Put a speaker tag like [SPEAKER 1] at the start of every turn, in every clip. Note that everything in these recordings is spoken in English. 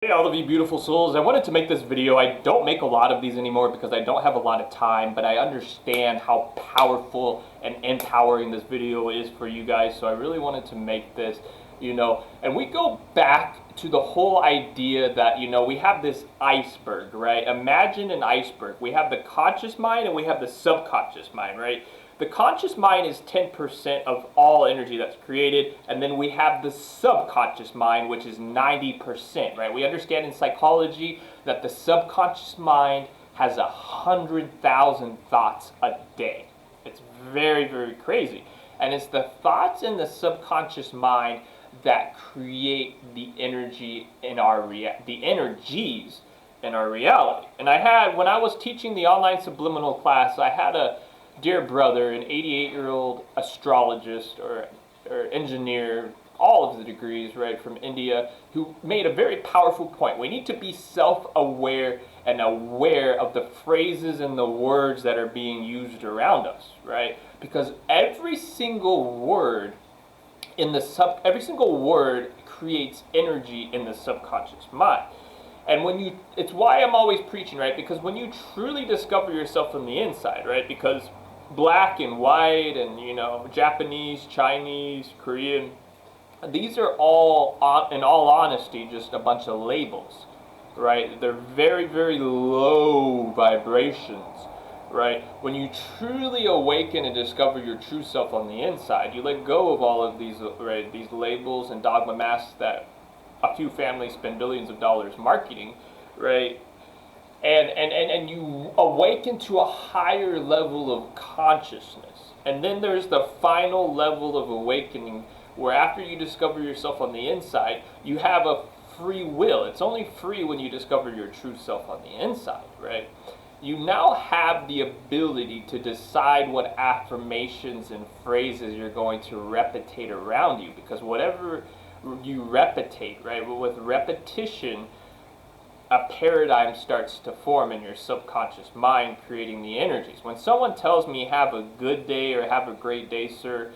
[SPEAKER 1] Hey all of you beautiful souls, I wanted to make this video. I don't make a lot of these anymore because I don't have a lot of time, but I understand how powerful and empowering this video is for you guys, so I really wanted to make this, and we go back to the whole idea that, we have this iceberg, right? Imagine an iceberg. We have the conscious mind and we have the subconscious mind, right? The conscious mind is 10% of all energy that's created, and then we have the subconscious mind, which is 90%, right? We understand in psychology that the subconscious mind has 100,000 thoughts a day. It's very, very crazy. And it's the thoughts in the subconscious mind that create the energy in the energies in our reality. And when I was teaching the online subliminal class, I had a dear brother, an 88-year-old astrologist or engineer, all of the degrees, right, from India, who made a very powerful point. We need to be self-aware and aware of the phrases and the words that are being used around us, right? Because every single word creates energy in the subconscious mind. And it's why I'm always preaching, right? Because when you truly discover yourself from the inside, right? Because black and white and, Japanese, Chinese, Korean, these are all, in all honesty, just a bunch of labels, right? They're very, very low vibrations, right? When you truly awaken and discover your true self on the inside, you let go of all of these, right, these labels and dogma masks that a few families spend billions of dollars marketing, right? And you awaken to a higher level of consciousness. And then there's the final level of awakening where after you discover yourself on the inside, you have a free will. It's only free when you discover your true self on the inside, right? You now have the ability to decide what affirmations and phrases you're going to repeat around you, because whatever you repeat, right, with repetition, a paradigm starts to form in your subconscious mind, creating the energies. When someone tells me have a good day or have a great day, sir,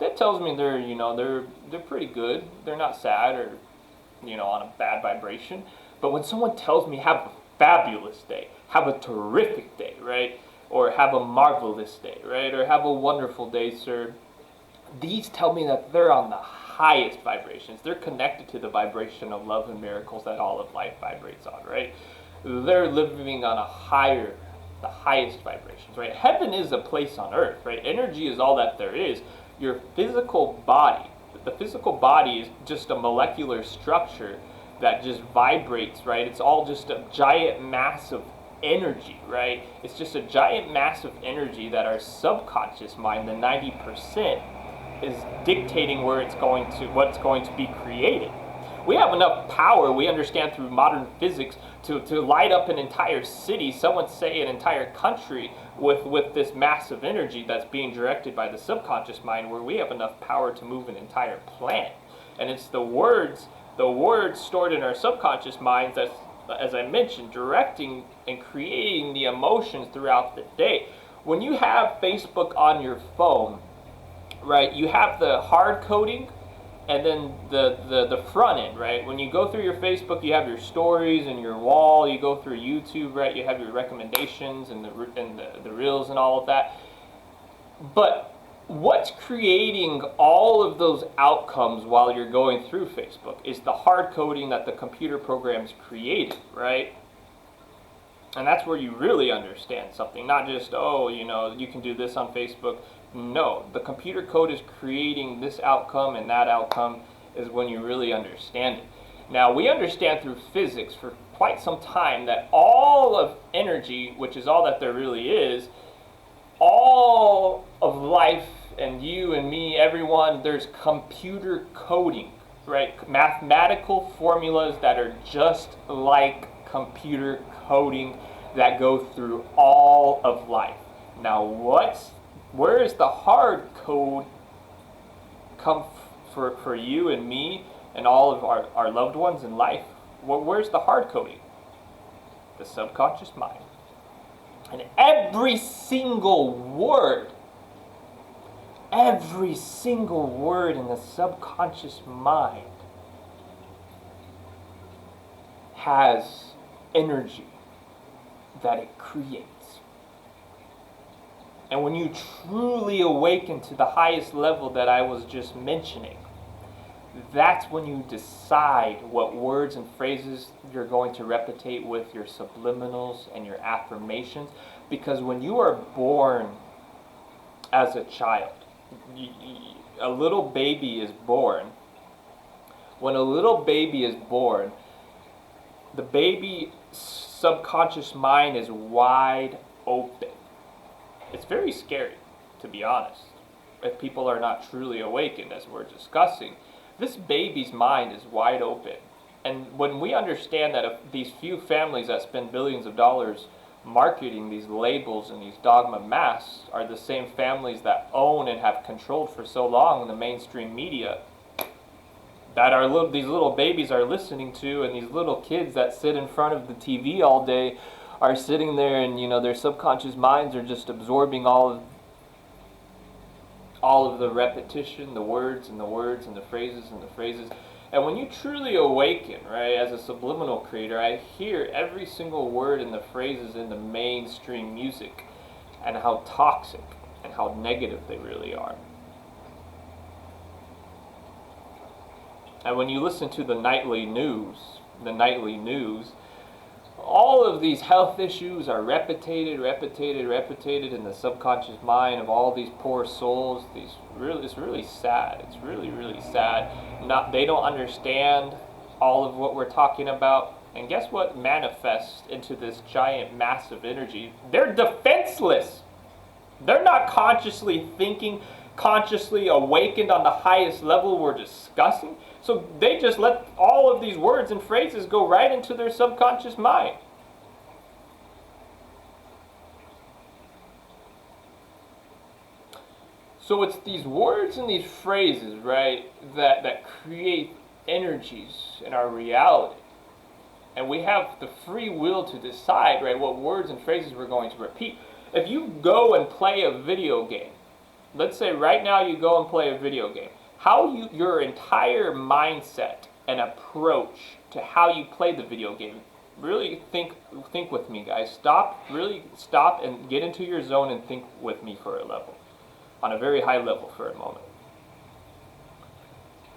[SPEAKER 1] that tells me they're pretty good. They're not sad or on a bad vibration. But when someone tells me have a fabulous day, have a terrific day, right, or have a marvelous day, right, or have a wonderful day, sir, these tell me that they're on the highest vibrations. They're connected to the vibration of love and miracles that all of life vibrates on, right? They're living on the highest vibrations, right? Heaven is a place on earth, right? Energy is all that there is. Your physical body, the physical body is just a molecular structure that just vibrates, right? It's all just a giant mass of energy, right? It's just a giant mass of energy that our subconscious mind, the 90%, is dictating what's going to be created. We have enough power, we understand through modern physics, to light up an entire city, some would say an entire country, with this massive energy that's being directed by the subconscious mind, where we have enough power to move an entire planet. And it's the words stored in our subconscious minds that's, as I mentioned, directing and creating the emotions throughout the day. When you have Facebook on your phone, right, you have the hard coding and then the front end, right? When you go through your Facebook, you have your stories and your wall. You go through YouTube, right? You have your recommendations and the reels and all of that. But what's creating all of those outcomes while you're going through Facebook is the hard coding that the computer programs created, right? And that's where you really understand something, not just, you can do this on Facebook. No, the computer code is creating this outcome, and that outcome is when you really understand it. Now, we understand through physics for quite some time that all of energy, which is all that there really is, all of life and you and me, everyone, there's computer coding, right? Mathematical formulas that are just like computer coding that go through all of life. Now, where is the hard code come for you and me and all of our loved ones in life? Where's the hard coding? The subconscious mind. And every single word in the subconscious mind has energy that it creates. And when you truly awaken to the highest level that I was just mentioning, that's when you decide what words and phrases you're going to replicate with your subliminals and your affirmations. Because when you are born as a child, a little baby is born. When a little baby is born, the baby's subconscious mind is wide open. It's very scary, to be honest, if people are not truly awakened, as we're discussing. This baby's mind is wide open. And when we understand that if these few families that spend billions of dollars marketing these labels and these dogma masks are the same families that own and have controlled for so long the mainstream media that these little babies are listening to, and these little kids that sit in front of the TV all day are sitting there, and their subconscious minds are just absorbing all of the repetition, the words and the words and the phrases and the phrases. And when you truly awaken, right, as a subliminal creator, I hear every single word and the phrases in the mainstream music and how toxic and how negative they really are. And when you listen to the nightly news, all of these health issues are repeated in the subconscious mind of all these poor souls. It's really sad. It's really sad. They don't understand all of what we're talking about. And guess what manifests into this giant, massive energy? They're defenseless. They're not consciously thinking, consciously awakened on the highest level we're discussing. So they just let all of these words and phrases go right into their subconscious mind. So it's these words and these phrases, right, that create energies in our reality. And we have the free will to decide, right, what words and phrases we're going to repeat. If you go and play a video game, let's say right now you go and play a video game, your entire mindset and approach to how you play the video game, really think with me, guys. Stop and get into your zone and think with me for a level, on a very high level for a moment.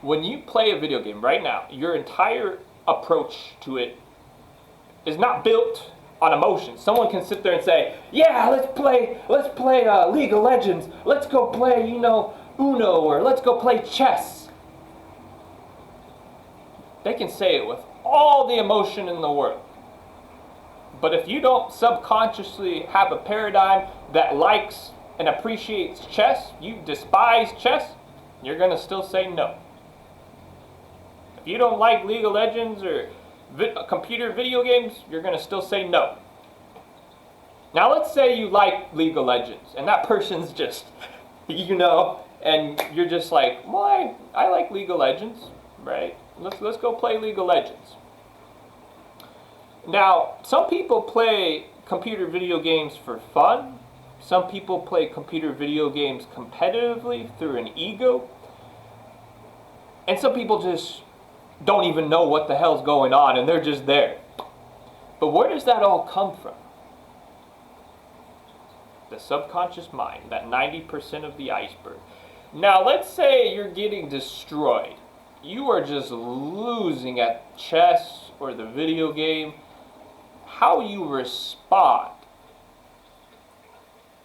[SPEAKER 1] When you play a video game right now, your entire approach to it is not built on emotion. Someone can sit there and say, yeah, let's play League of Legends. Let's go play, Uno, or let's go play chess. They can say it with all the emotion in the world. But if you don't subconsciously have a paradigm that likes and appreciates chess, you despise chess, you're going to still say no. If you don't like League of Legends or computer video games, you're going to still say no. Now let's say you like League of Legends, and that person's just, and you're just like, well, I like League of Legends, right? Let's go play League of Legends. Now, some people play computer video games for fun. Some people play computer video games competitively through an ego. And some people just don't even know what the hell's going on, and they're just there. But where does that all come from? The subconscious mind, that 90% of the iceberg. Now, let's say you're getting destroyed. You are just losing at chess or the video game. How you respond,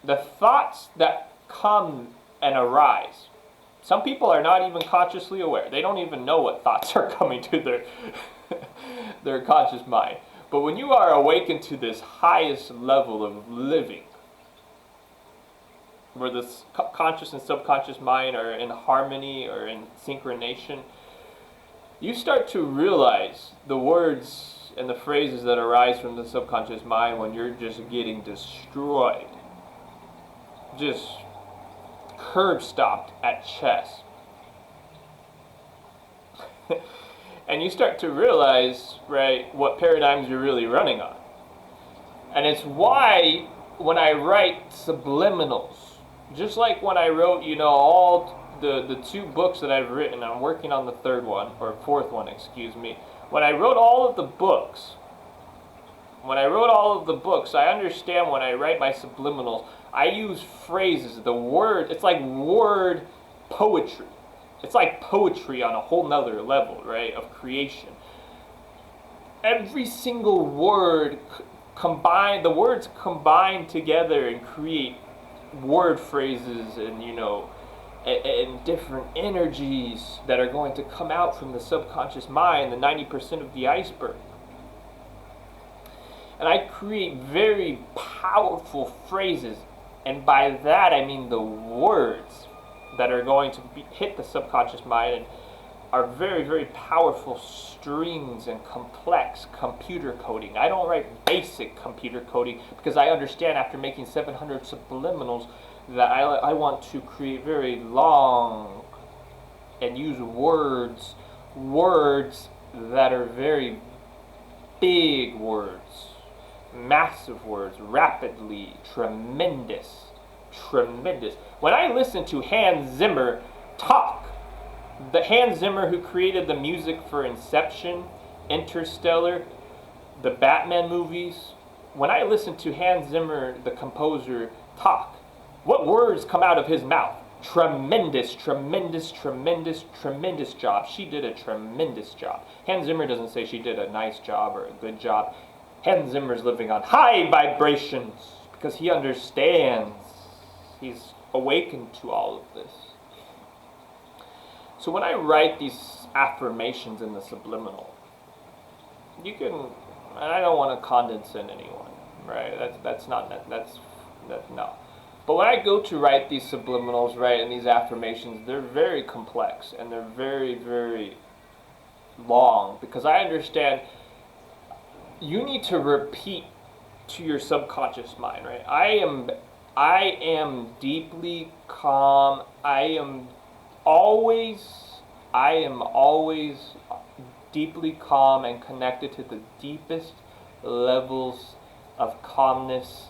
[SPEAKER 1] the thoughts that come and arise. Some people are not even consciously aware. They don't even know what thoughts are coming to their conscious mind. But when you are awakened to this highest level of living, where the conscious and subconscious mind are in harmony or in synchronization, you start to realize the words and the phrases that arise from the subconscious mind when you're just getting destroyed, just curb stopped at chess. And you start to realize, right, what paradigms you're really running on. And it's why when I write subliminals, just like when I wrote, all the two books that I've written, I'm working on the third one, or fourth one, excuse me, When I wrote all of the books, I understand when I write my subliminals, I use phrases, the word, it's like word poetry. It's like poetry on a whole nother level, right, of creation. Every single word the words combine together and create word phrases and, and different energies that are going to come out from the subconscious mind, the 90% of the iceberg. And I create very powerful phrases, and by that I mean the words that are going to hit the subconscious mind and are very, very powerful strings and complex computer coding. I don't write basic computer coding because I understand after making 700 subliminals that I want to create very long and use words that are very big words, massive words, rapidly, tremendous. When I listen to Hans Zimmer talk, the Hans Zimmer who created the music for Inception, Interstellar, the Batman movies, when I listen to Hans Zimmer, the composer, talk, what words come out of his mouth? Tremendous job. She did a tremendous job. Hans Zimmer doesn't say she did a nice job or a good job. Hans Zimmer's living on high vibrations because he understands. He's awakened to all of this. So when I write these affirmations in the subliminal, you can, and I don't want to condescend anyone, right? That's no. But when I go to write these subliminals, right, and these affirmations, they're very complex and they're very, very long because I understand you need to repeat to your subconscious mind, right? I am deeply calm. I am always deeply calm and connected to the deepest levels of calmness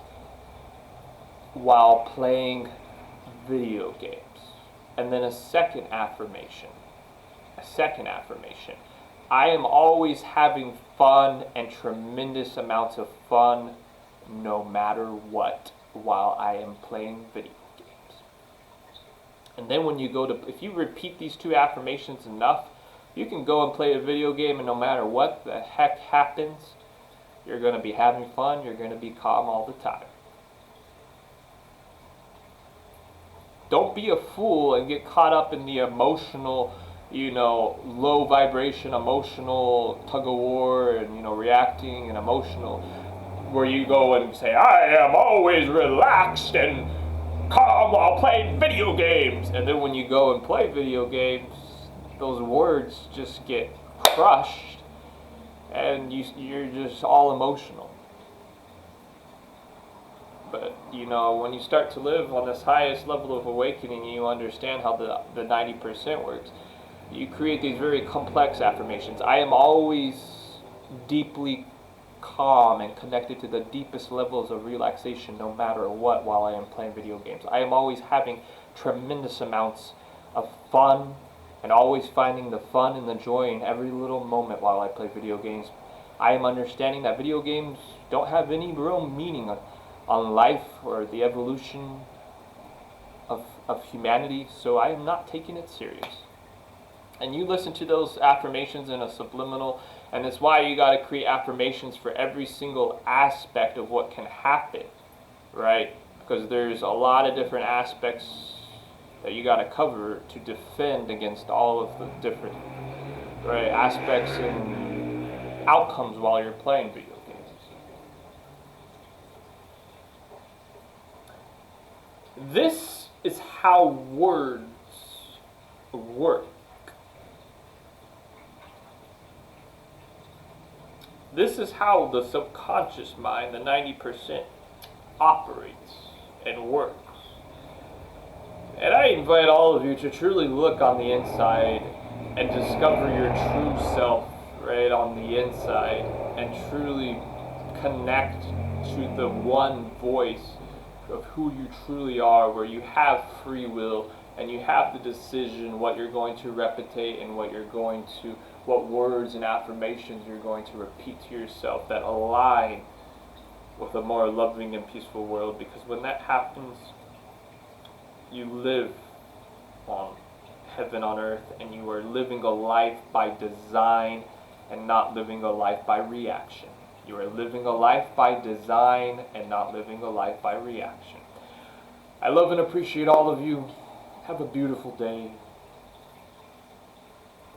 [SPEAKER 1] while playing video games. And then a second affirmation. I am always having fun and tremendous amounts of fun no matter what while I am playing video games. And then if you repeat these two affirmations enough, you can go and play a video game and no matter what the heck happens, you're going to be having fun, you're going to be calm all the time. Don't be a fool and get caught up in the emotional, low vibration, emotional tug of war and, reacting and emotional, where you go and say, I am always relaxed and calm while playing video games. And then when you go and play video games, those words just get crushed and you're just all emotional. But, when you start to live on this highest level of awakening, you understand how the 90% works. You create these very complex affirmations. I am always deeply calm and connected to the deepest levels of relaxation no matter what while I am playing video games. I am always having tremendous amounts of fun and always finding the fun and the joy in every little moment while I play video games. I am understanding that video games don't have any real meaning on life or the evolution of humanity, so I am not taking it serious. And you listen to those affirmations in a subliminal, and it's why you got to create affirmations for every single aspect of what can happen, right? Because there's a lot of different aspects that you got to cover to defend against all of the different aspects and outcomes while you're playing video games. This is how words work. This is how the subconscious mind, the 90%, operates and works. And I invite all of you to truly look on the inside and discover your true self right on the inside and truly connect to the one voice of who you truly are, where you have free will and you have the decision what you're going to replicate and what you're going to what words and affirmations you're going to repeat to yourself that align with a more loving and peaceful world, because when that happens, you live on heaven on earth, and you are living a life by design and not living a life by reaction. You are living a life by design and not living a life by reaction. I love and appreciate all of you. Have a beautiful day.